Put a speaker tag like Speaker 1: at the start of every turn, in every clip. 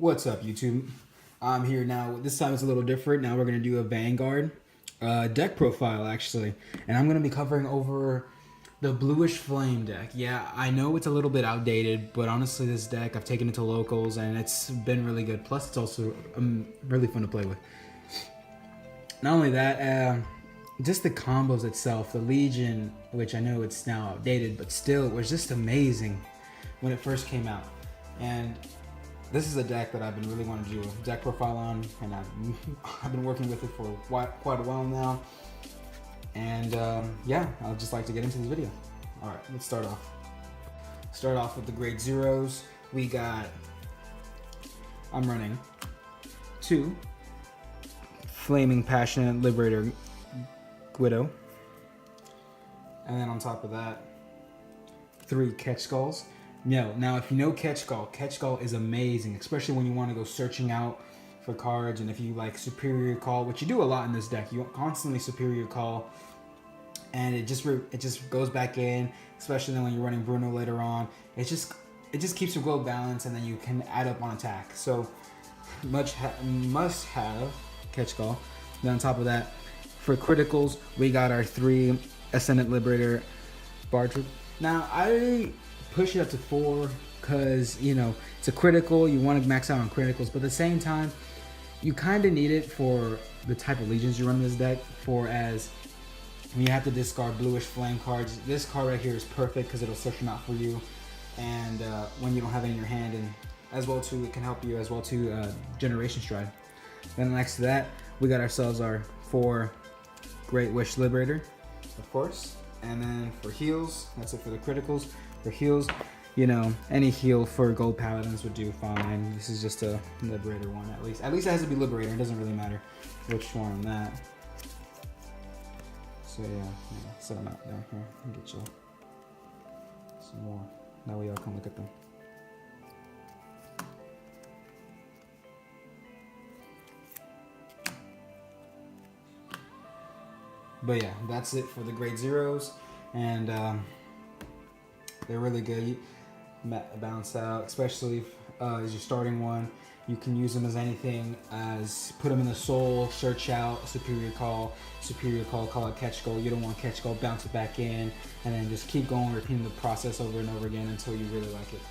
Speaker 1: What's up, YouTube? I'm here now. This time it's a little different. Now we're going to do a Vanguard deck profile, actually. And I'm going to be covering over the Bluish Flame deck. Yeah, I know it's a little bit outdated, but honestly, this deck, I've taken it to locals, and it's been really good. Plus, it's also really fun to play with. Not only that, just the combos itself, the Legion, which I know it's now outdated, but still, it was just amazing when it first came out. And this is a deck that I've been really wanting to do a deck profile on, and I've been working with it for quite a while now. And yeah, I'd just like to get into this video. All right, let's start off. Start off with the grade zeros. We got, I'm running 2 Flaming Passionate Liberator Guido. And then on top of that, 3 Catch Skulls. Now if you know Catch Skull is amazing, especially when you want to go searching out for cards, and if you like Superior Call, which you do a lot in this deck. You constantly Superior Call, and it just goes back in, especially then when you're running Bruno later on. It just keeps your glow balance, and then you can add up on attack. So must have Catch Skull. Then on top of that, for criticals, we got our 3 Ascendant Liberator Bard. Now I push it up to 4 because, you know, it's a critical. You want to max out on criticals, but at the same time, you kind of need it for the type of legions you run in this deck. For as when you have to discard Bluish Flame cards, this card right here is perfect because it'll search them out for you, and when you don't have any in your hand, and as well too, it can help you as well too, Generation Stride. Then next to that, we got ourselves our 4 Great Wish Liberator, of course. And then for heals, that's it for the criticals. For heals, you know, any heal for Gold Paladins would do fine. This is just a Liberator one, at least. At least it has to be Liberator. It doesn't really matter which one on that. So yeah, set them out down here and get you some more. That way y'all can look at them. But yeah, that's it for the grade zeros, and they're really good. You balance out, especially as you're starting one. You can use them as anything, as put them in the soul, search out, Superior Call, call out Catch Skull. You don't want Catch Skull, bounce it back in, and then just keep going, repeating the process over and over again until you really like it.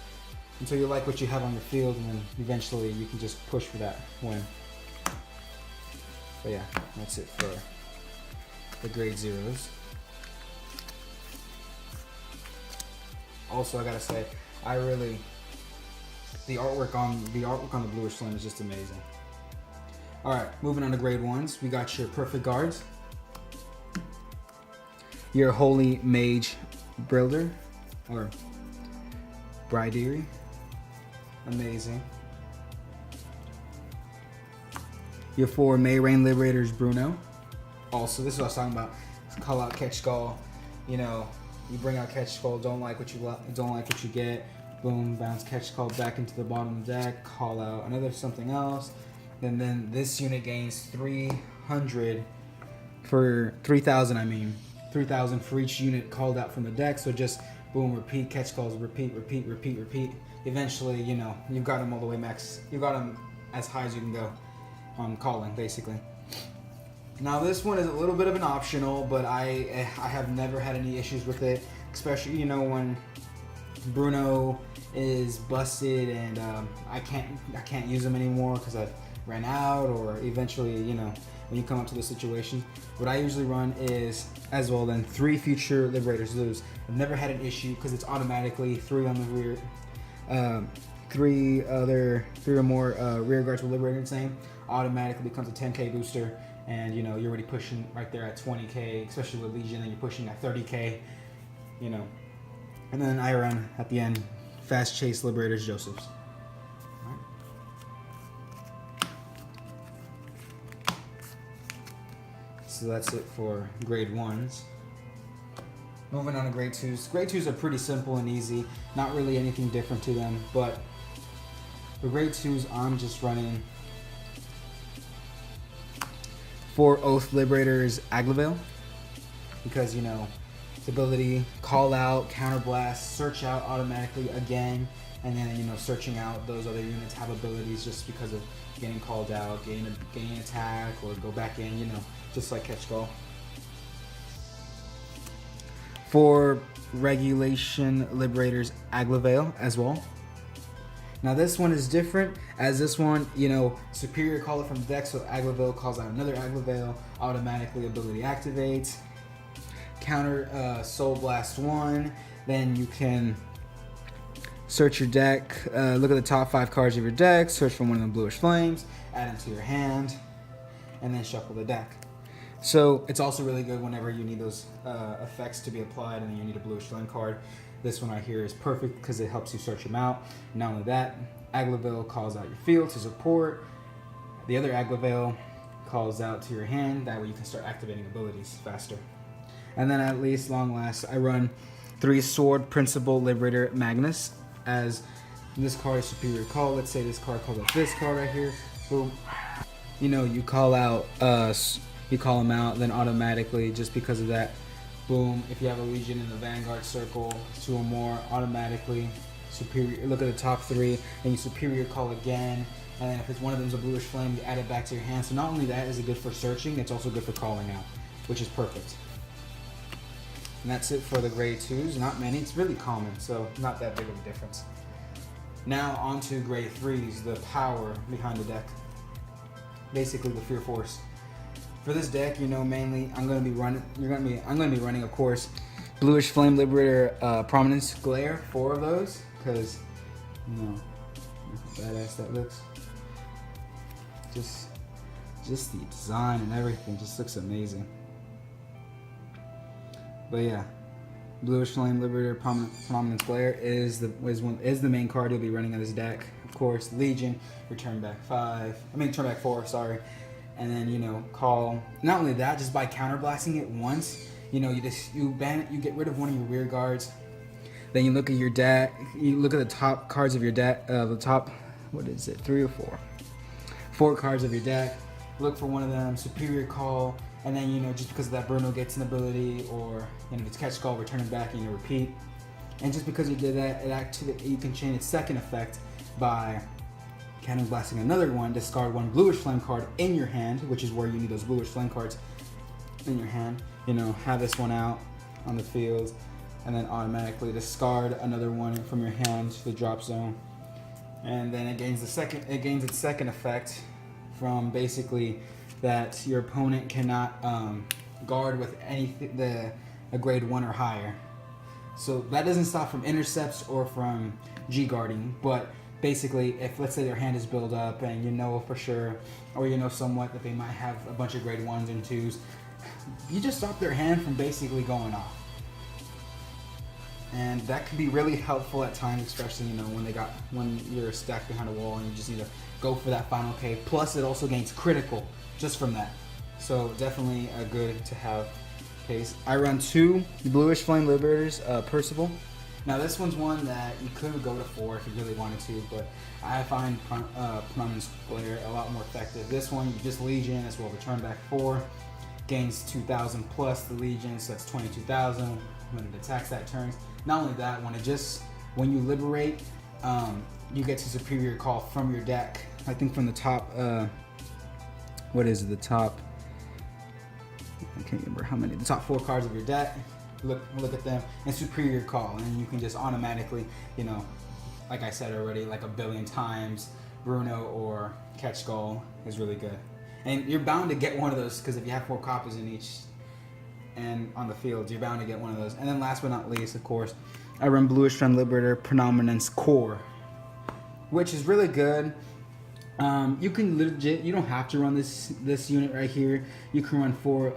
Speaker 1: Until you like what you have on your field, and then eventually you can just push for that win. But yeah, that's it for the grade zeros. Also, I gotta say, the artwork on the Bluish Flame is just amazing. All right, moving on to grade ones, we got your Perfect Guards, your Holy Mage Builder or Bridery, amazing. Your 4 May Rain Liberators Bruno. Also, this is what I was talking about. Call out Catch Skull. You know, you bring out Catch Skull. Don't like what you get. Boom, bounce Catch Skull back into the bottom of the deck. Call out another something else, and then this unit gains 300 for 3,000. I mean, 3,000 for each unit called out from the deck. So just boom, repeat Catch Skulls, repeat. Eventually, you know, you've got them all the way max. You've got them as high as you can go on calling, basically. Now this one is a little bit of an optional, but I have never had any issues with it, especially, you know, when Bruno is busted and I can't use them anymore because I've ran out, or eventually, you know, when you come up to the situation. What I usually run is, as well, then 3 Future Liberators lose. I've never had an issue because it's automatically 3 on the rear, 3 or more rear guards with Liberator the same, automatically becomes a 10k booster. And you know, you're already pushing right there at 20k, especially with Legion, and you're pushing at 30k, you know. And then I run at the end Fast Chase Liberators Josephs. All right. So that's it for grade ones. Moving on to grade twos. Grade twos are pretty simple and easy, not really anything different to them, but for grade twos, I'm just running 4 Oath Liberators Aglavale, because, you know, its ability, call out, counterblast, search out automatically again, and then, you know, searching out those other units have abilities just because of getting called out, gain attack, or go back in, you know, just like catch call. For Regulation Liberator's Aglavale as well. Now this one is different, as this one, you know, superior call it from the deck, so Aglavale calls out another Aglavale, automatically ability activates. Counter Soul Blast 1, then you can search your deck, look at the top 5 cards of your deck, search for one of the bluish flames, add them to your hand, and then shuffle the deck. So it's also really good whenever you need those effects to be applied and then you need a bluish flame card. This one right here is perfect because it helps you search them out. Not only that, Aglavale calls out your field to support. The other Aglavale calls out to your hand. That way you can start activating abilities faster. And then at least, long last, I run 3 Sword Principal Liberator Magnus, as this card is superior call. Let's say this card calls out this card right here. Boom. You know, you call out, you call them out, then automatically, just because of that, boom, if you have a Legion in the Vanguard circle, 2 or more, automatically superior. Look at the top 3, and you superior call again. And then if it's one of them is a bluish flame, you add it back to your hand. So not only that is it good for searching, it's also good for calling out, which is perfect. And that's it for the grade 2s. Not many. It's really common, so not that big of a difference. Now on to grade 3s, the power behind the deck. Basically the Fear Force. For this deck, you know, mainly I'm gonna be running, of course, Bluish Flame Liberator, Prominence Glare, 4 of those, because, you know, look how badass that looks. Just the design and everything just looks amazing. But yeah, Bluish Flame Liberator, Prominence Glare is the main card you'll be running on this deck. Of course, Legion, return back 4, sorry. And then, you know, call. Not only that, just by counterblasting it once, you know, you ban it, you get rid of one of your rear guards. Then you look at your deck, you look at the top cards of your deck, the top, what is it, 3 or 4? 4 cards of your deck. Look for one of them, superior call, and then, you know, just because of that, Bruno gets an ability, or, you know, if it's catch call, return it back and you repeat. And just because you did that, you can chain its second effect by counterblasting another one, discard 1 bluish flame card in your hand, which is where you need those bluish flame cards in your hand. You know, have this one out on the field, and then automatically discard another one from your hand to the drop zone. And then it gains its second effect from basically that your opponent cannot guard with anything a grade 1 or higher. So that doesn't stop from intercepts or from G guarding, but basically, if let's say their hand is built up and you know for sure, or you know somewhat that they might have a bunch of grade 1s and 2s, you just stop their hand from basically going off. And that can be really helpful at times, especially, you know, when you're stacked behind a wall and you just need to go for that final K. Plus, it also gains critical just from that. So definitely a good to have case. I run 2 Bluish Flame Liberators, Percival. Now this one's one that you could go to 4 if you really wanted to, but I find Prominence Glare a lot more effective. This one, you just Legion as well, return back 4, gains 2,000 plus the Legion, so that's 22,000 when it attacks that turn. Not only that, when you liberate, you get to superior call from your deck. I think from the top, what is it, the top, I can't remember how many, the top 4 cards of your deck. Look at them and superior call, and you can just automatically, you know, like I said already, like a billion times, Bruno or Catch Skull is really good. And you're bound to get one of those because if you have 4 copies in each and on the field, you're bound to get one of those. And then last but not least, of course, I run Bluish Flame Liberator Predominance Core, which is really good. You can you don't have to run this unit right here. You can run 4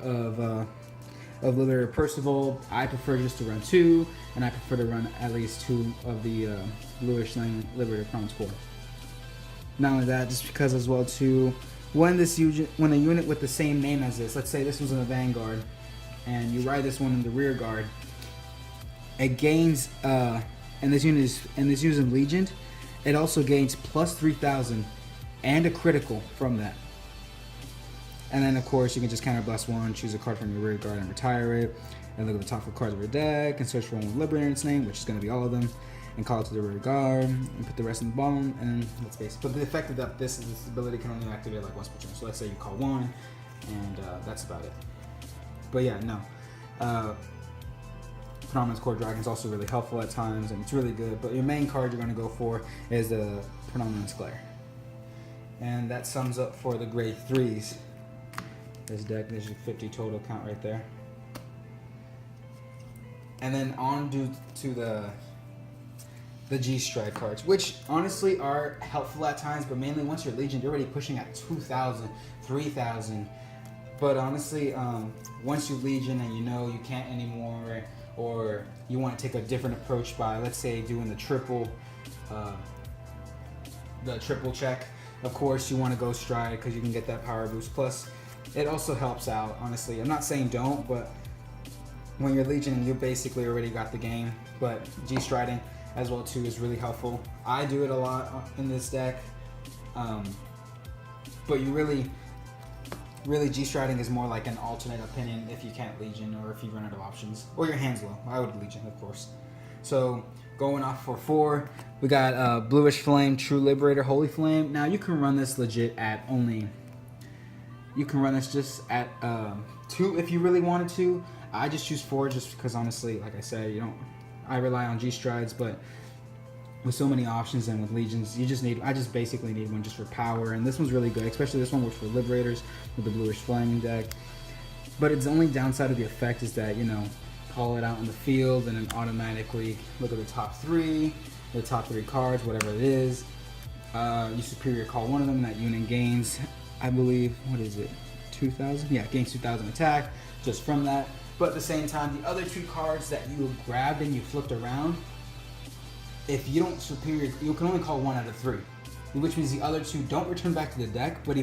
Speaker 1: of Liberator Percival. I prefer just to run 2, and I prefer to run at least 2 of the Bluish Flame Liberator Prominence Core. Not only that, just because as well too, when a unit with the same name as this, let's say this was in the Vanguard, and you ride this one in the rear guard, it gains, and this unit is in Legion, it also gains plus 3,000 and a critical from that. And then of course you can just counterblast 1, choose a card from your rear guard and retire it, and look at the top 4 cards of your deck and search for one with Liberator in its name, which is going to be all of them. and call it to the rear guard, and put the rest in the bottom, and that's basic. But the effect of that, this ability can only activate like once per turn. So let's say you call one, and that's about it. But yeah, no. Predominance Core Dragon is also really helpful at times, and it's really good. But your main card you're going to go for is the Predominance Glare. And that sums up for the grade 3s. This deck, there's your 50 total count right there. And then on to the G-Stride cards, which honestly are helpful at times, but mainly once you're Legion, you're already pushing at 2,000, 3,000. But honestly, once you Legion and you know you can't anymore, or you want to take a different approach by, let's say, doing the triple check. Of course, you want to go Stride because you can get that power boost. Plus, it also helps out, honestly. I'm not saying don't, but when you're Legion, you basically already got the game. But G-Striding as well, too, is really helpful. I do it a lot in this deck. But you really G-Striding is more like an alternate opinion if you can't Legion or if you run out of options. Or your hand's low. I would Legion, of course. So, going off for 4, we got Bluish Flame, True Liberator, Holy Flame. Now, you can run this legit at only... You can run this just at 2 if you really wanted to. I just choose 4 just because, honestly, like I said, I rely on G-Strides, but with so many options and with Legions, I just basically need one just for power. And this one's really good, especially this one which for Liberators with the Bluish Flame deck. But its only downside of the effect is that, call it out in the field and then automatically look at the top 3 cards, whatever it is. You superior call one of them, and that unit gains, I believe, what is it, 2,000? Yeah, gains 2,000 attack just from that. But at the same time, the other 2 cards that you grabbed and you flipped around, if you don't superior, you can only call 1 out of 3, which means the other 2 don't return back to the deck, but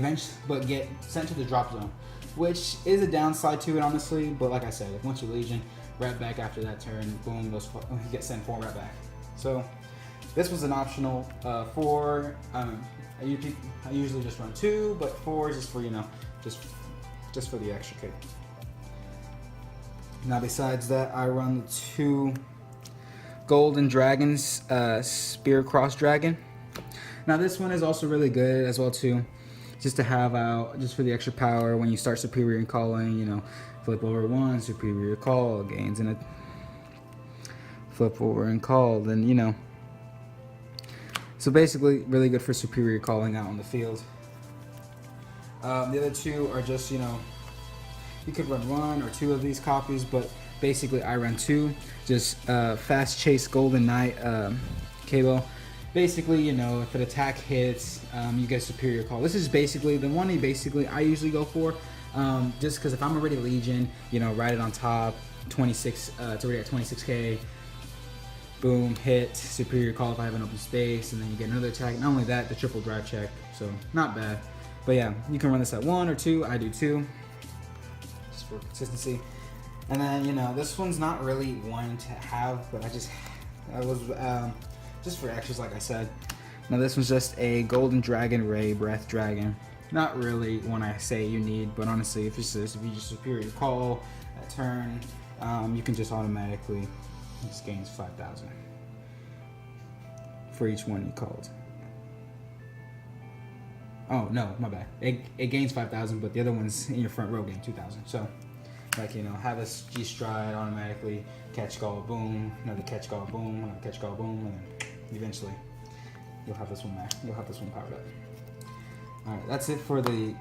Speaker 1: get sent to the drop zone, which is a downside to it, honestly. But like I said, if once you Legion, right back after that turn, boom, those you get sent 4 right back. So this was an optional 4. I usually just run 2, but 4 is just for just for the extra kick. Now besides that, I run the 2 Golden Dragons, Spear Cross Dragon. Now this one is also really good as well too, just to have out, just for the extra power when you start superior and calling, flip over 1, superior call, gains in a flip over and call, then so basically really good for superior calling out on the field. The other 2 are just, you could run 1 or 2 of these copies, but basically I run 2, just Fast Chase Golden Knight Cabo. Basically, if an attack hits, you get superior call. This is basically the one I usually go for, just because if I'm already Legion, right it on top, 26, it's already at 26k, boom, hit, superior call if I have an open space, and then you get another attack. Not only that, the triple drive check, so not bad. But yeah, you can run this at 1 or 2, I do 2, just for consistency. And then, this one's not really one to have, but I was just for extras, like I said. Now this one's just a Golden Dragon Ray Breath Dragon. Not really one I say you need, but honestly, if you just superior call at turn, you can just automatically just gains 5,000 for each one you called. Oh no, my bad. It gains 5,000, but the other one's in your front row gain 2,000. So, have a G-Stride automatically catch call, boom, another catch call, boom, another catch call, boom, and then eventually you'll have this one powered up. Alright, that's it for the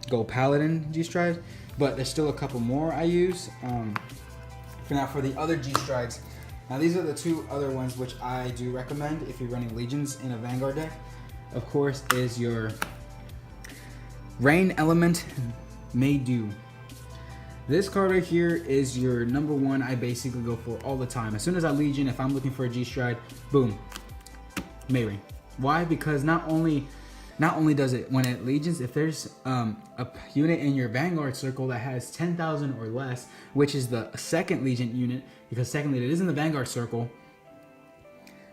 Speaker 1: Gold Paladin G-Stride, but there's still a couple more I use. For the other G-Strides, now these are the 2 other ones which I do recommend if you're running Legions in a Vanguard deck. Of course, is your Rain Element Maydew. This card right here is your number 1 I basically go for all the time. As soon as I Legion, if I'm looking for a G-Stride, boom, Mayrain. Why? Because not only does it, when it Legions, if there's a unit in your Vanguard circle that has 10,000 or less, which is the second Legion unit, because secondly it is in the Vanguard circle,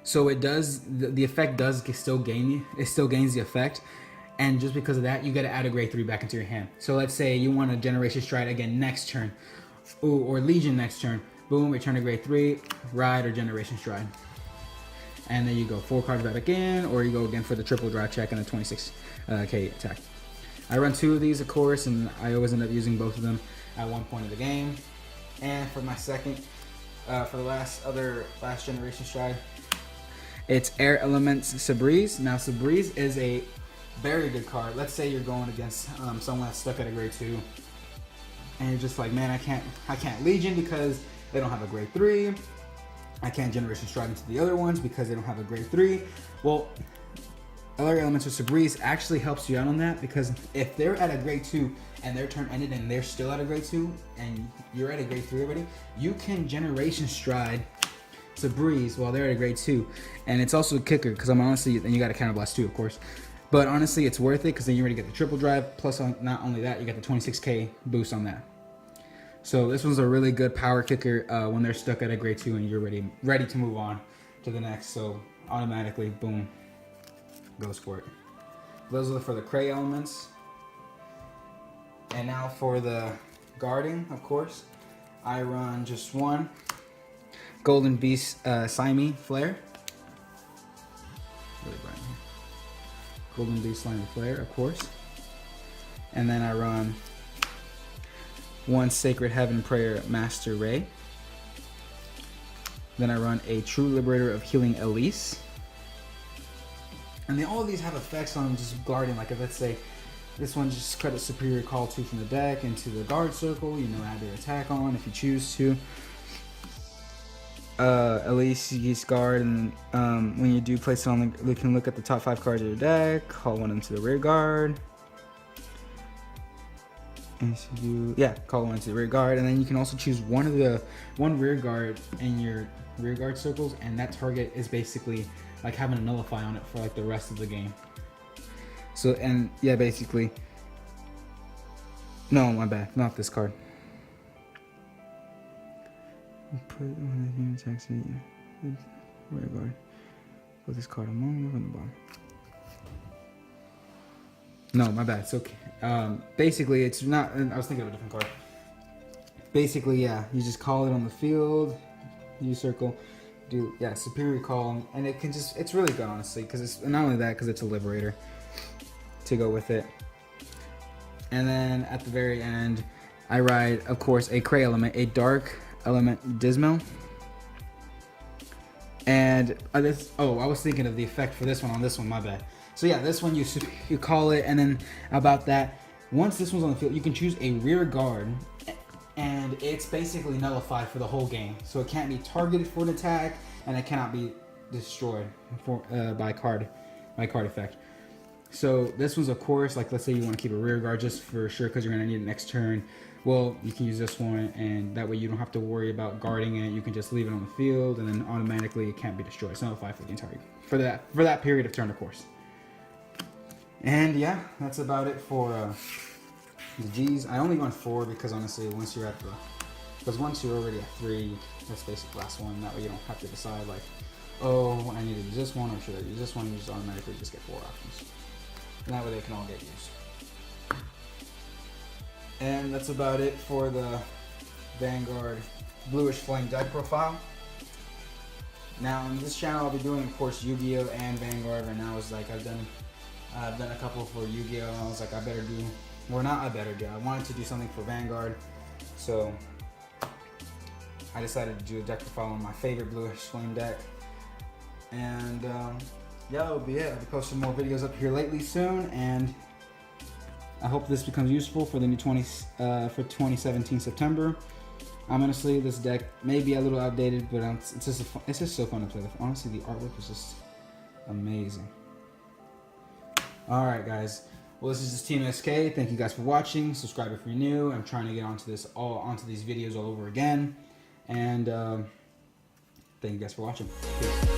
Speaker 1: so it does, the effect does still gain, it still gains the effect. And just because of that, you got to add a grade 3 back into your hand. So let's say you want a Generation Stride again next turn, or Legion next turn. Boom, return a grade 3, Ride or Generation Stride. And then you go 4 cards back in, or you go again for the triple draw check and the 26k attack. I run 2 of these, of course, and I always end up using both of them at one point of the game. And for my second, for the last generation stride, it's Air Elements Sabreeze. Now Sabreeze is a very good card. Let's say you're going against someone that's stuck at a grade 2, and you're just like, man, I can't Legion because they don't have a grade 3. I can't Generation Stride into the other ones because they don't have a grade 3. Well, Air Elements of Sabreeze actually helps you out on that, because if they're at a grade 2 and their turn ended and they're still at a grade 2 and you're at a grade 3 already, you can Generation Stride Sabreeze while they're at a grade 2. And it's also a kicker, because I'm honestly, then you got to counterblast too, of course. But honestly, it's worth it, because then you already get the triple drive, plus not only that, you get the 26k boost on that. So this one's a really good power kicker when they're stuck at a grade 2 and you're ready to move on to the next. So automatically, boom, goes for it. Those are for the Cray elements. And now for the guarding, of course, I run just one Golden Beast Slimy Flare. Really bright here. Golden Beast Slimy Flare, of course. And then I run one Sacred Heaven Prayer Master Ray. Then I run a True Liberator of Healing Elise. And all of these have effects on just guarding. Like if let's say this one just credit Superior Call 2 from the deck into the guard circle, you know, add their attack on if you choose to. Elise, you use guard, and when you do place it on you can look at the top 5 cards of your deck, call one into the rear guard. And so call one into the rear guard, and then you can also choose one rear guard in your rear guard circles, and that target is basically like having a nullify on it for like the rest of the game. So, and yeah, basically, no, my bad, not this card. Put one of the attacks in rear guard. Put this card among them on the bottom. No, my bad. It's okay. Basically, it's not. I was thinking of a different card. Basically, yeah, you just call it on the field. You circle, Superior Call, and it can just. It's really good, honestly, because it's not only that, because it's a Liberator to go with it. And then at the very end, I ride, of course, a Cray element, a Dark Element Dismal. And I was thinking of the effect for this one on this one, my bad. So yeah, this one you call it, and then about that, once this one's on the field, you can choose a rear guard, and it's basically nullified for the whole game. So it can't be targeted for an attack, and it cannot be destroyed by card effect. So this one's, of course, like let's say you want to keep a rear guard just for sure because you're gonna need it next turn. Well, you can use this one, and that way you don't have to worry about guarding it. You can just leave it on the field, and then automatically it can't be destroyed. It's nullified for the entire for that period of turn, of course. And yeah, that's about it for the G's. I only went 4 because honestly, once you're already at 3, that's basically the last one. That way you don't have to decide like, oh, I need to use this one or should I use this one. You just automatically just get 4 options, and that way they can all get used. And that's about it for the Vanguard Bluish Flame deck profile. Now on this channel, I'll be doing, of course, Yu-Gi-Oh and Vanguard. Right now, it's like I've done a couple for Yu-Gi-Oh, and I was like, I wanted to do something for Vanguard, so I decided to do a deck profile on my favorite Bluish Flame deck. And yeah, that'll be it. I'll be posting more videos up here lately soon, and I hope this becomes useful for the new for 2017 September. Honestly, this deck may be a little outdated, but it's just so fun to play with. Honestly, the artwork is just amazing. Alright guys, well this is just Team SK. Thank you guys for watching. Subscribe if you're new. I'm trying to get onto these videos all over again. And thank you guys for watching. Peace.